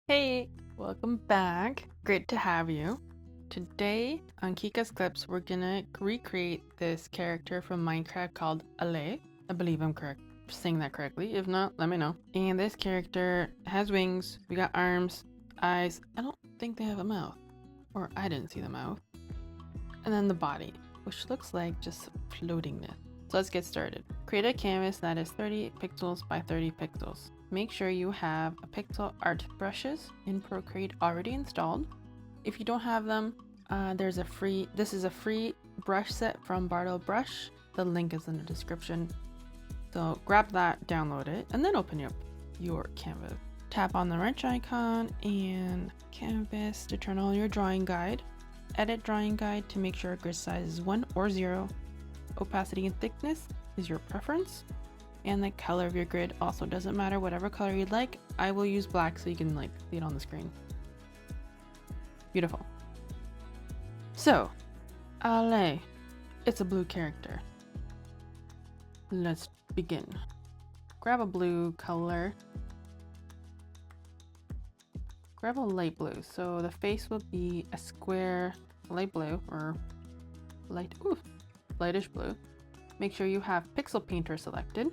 Hey, welcome back. Great to have you. Today on Kika's Clips, we're gonna recreate this character from Minecraft called Allay. I believe I'm correct saying that correctly. If not, let me know. And this character has wings, we got arms, eyes. I don't think they have a mouth, or I didn't see the mouth. And then the body, which looks like just floatingness. So let's get started. Create a canvas that is 30 pixels by 30 pixels. Make sure you have a pixel art brushes in Procreate already installed. If you don't have them, this is a free brush set from Bartle Brush. The link is in the description. So grab that, download it, and then open up your canvas. Tap on the wrench icon and canvas to turn on your drawing guide. Edit drawing guide to make sure grid size is 1 or 0. Opacity and thickness is your preference. And the color of your grid also doesn't matter, whatever color you'd like. I will use black so you can see it on the screen. Beautiful. So, Allay. It's a blue character. Let's begin. Grab a blue color. Grab a light blue. So the face will be a square light blue or lightish blue. Make sure you have pixel painter selected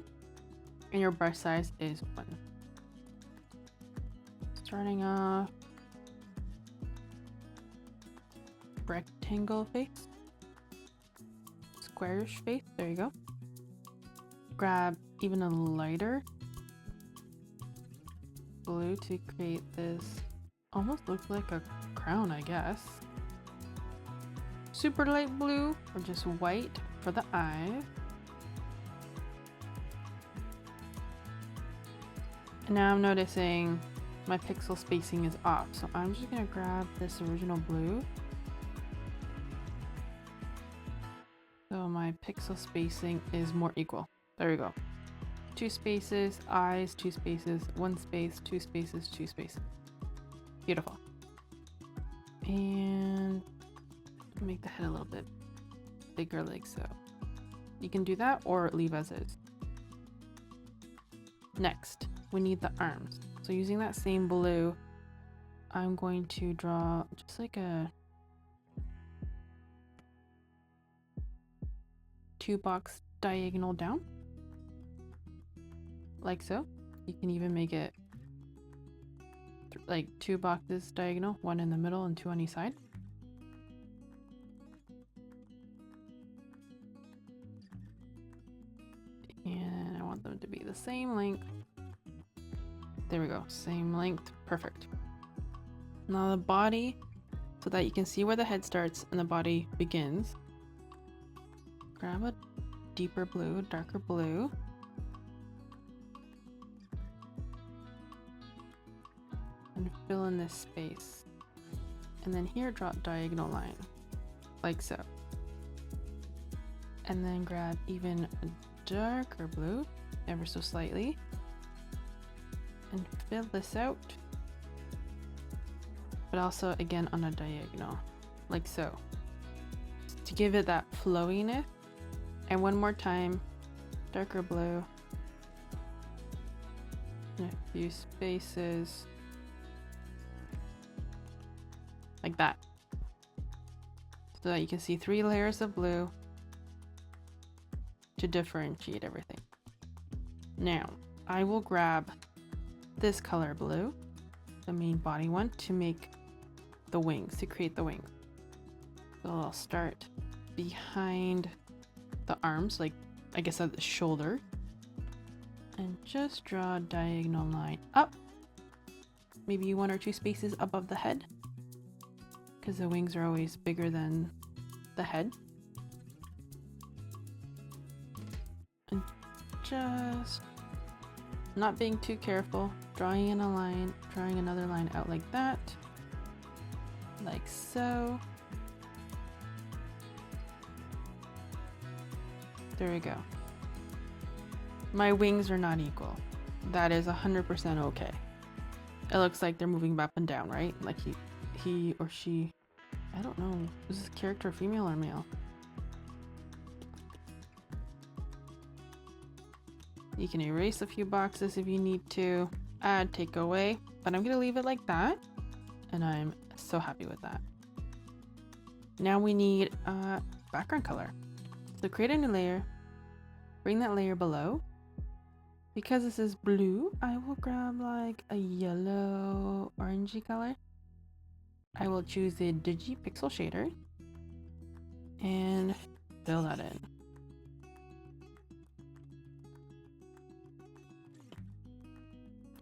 and your brush size is 1. Starting off, rectangle face, squarish face, there you go. Grab even a lighter blue to create this, almost looks like a crown, I guess. Super light blue or just white for the eyes. And now I'm noticing my pixel spacing is off, so I'm just gonna grab this original blue. So my pixel spacing is more equal. There we go. 2 spaces, eyes, 2 spaces, 1 space, 2 spaces, 2 spaces. Beautiful. And make the head a little bit bigger like so. You can do that or leave as is. Next, we need the arms. So using that same blue, I'm going to draw just like a 2-box diagonal down. Like so. You can even make it like 2 boxes diagonal, 1 in the middle and 2 on each side. And I want them to be the same length. There we go, same length, perfect. Now the body, so that you can see where the head starts and the body begins. Grab a deeper blue, darker blue. And fill in this space. And then here draw a diagonal line, like so. And then grab even a darker blue, ever so slightly. And fill this out. But also again on a diagonal, like so. To give it that flowiness. And one more time, darker blue. And a few spaces. Like that. So that you can see 3 layers of blue to differentiate everything. Now, I will grab this color blue, the main body one, to make the wings, to create the wings. So I'll start behind the arms, like I guess at the shoulder, and just draw a diagonal line up, maybe 1 or 2 spaces above the head, because the wings are always bigger than the head. And just not being too careful, drawing in a line, drawing another line out like that, like so. There we go. My wings are not equal. That is 100% okay. It looks like they're moving up and down, right? Like he or she, I don't know, is this character female or male? You can erase a few boxes if you need to, add, take away. but I'm gonna leave it like that, and I'm so happy with that. Now we need a background color. So create a new layer, bring that layer below. Because this is blue, I will grab like a yellow orangey color. I will choose the Digi Pixel shader and fill that in.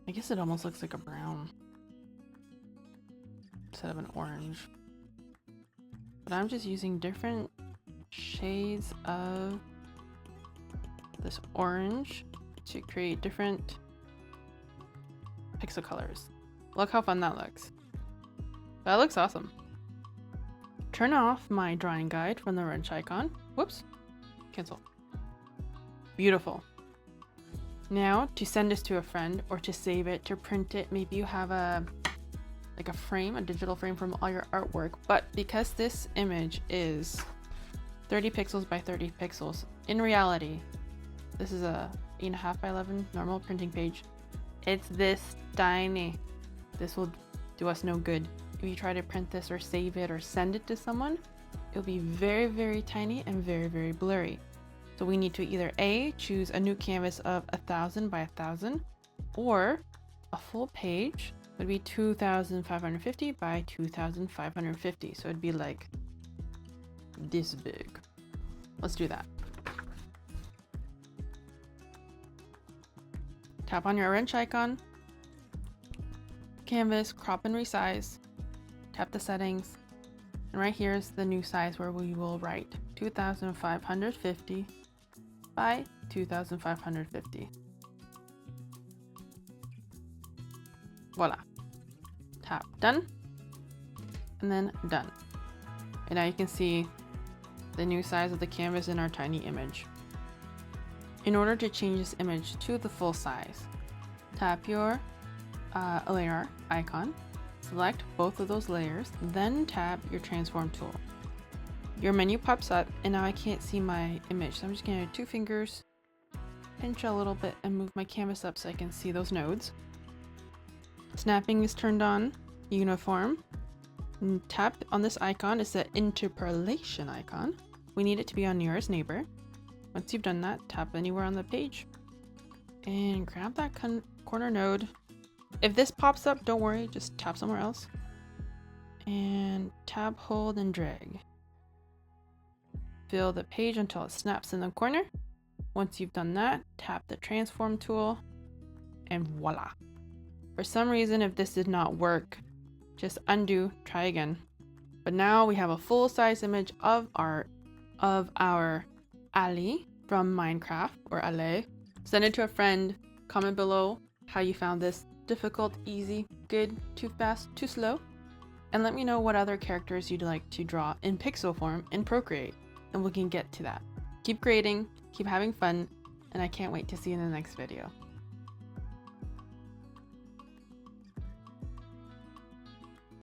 I guess it almost looks like a brown instead of an orange. But I'm just using different shades of this orange to create different pixel colors. Look how fun that looks. That looks awesome. Turn off my drawing guide from the wrench icon. Whoops, cancel. Beautiful. Now to send this to a friend or to save it, to print it, maybe you have a frame, a digital frame from all your artwork, but because this image is 30 pixels by 30 pixels, in reality, this is a 8.5 by 11 normal printing page. It's this tiny. This will do us no good. If you try to print this or save it or send it to someone, it'll be very, very tiny and very, very blurry. So we need to either A, choose a new canvas of 1000 by 1000, or a full page would be 2550 by 2550. So it'd be like this big. Let's do that. Tap on your wrench icon, canvas, crop and resize, tap the settings, and right here is the new size where we will write 2550 by 2550. Voila. Tap done, and then done. And now you can see the new size of the canvas in our tiny image. In order to change this image to the full size, tap your layer icon, select both of those layers, then tap your transform tool. Your menu pops up, and now I can't see my image, so I'm just gonna do 2 fingers, pinch a little bit, and move my canvas up so I can see those nodes. Snapping is turned on, uniform. And tap on this icon, it's the interpolation icon. We need it to be on nearest neighbor. Once you've done that, tap anywhere on the page and grab that corner node. If this pops up, don't worry, just tap somewhere else. And tab, hold, and drag. Fill the page until it snaps in the corner. Once you've done that, tap the transform tool and voila. For some reason, if this did not work, just undo, try again. But now we have a full-size image of our Allay from Minecraft, or Allay. Send it to a friend. Comment below how you found this. Difficult, easy, good, too fast, too slow. And let me know what other characters you'd like to draw in pixel form in Procreate, and we can get to that. Keep creating, keep having fun, and I can't wait to see you in the next video.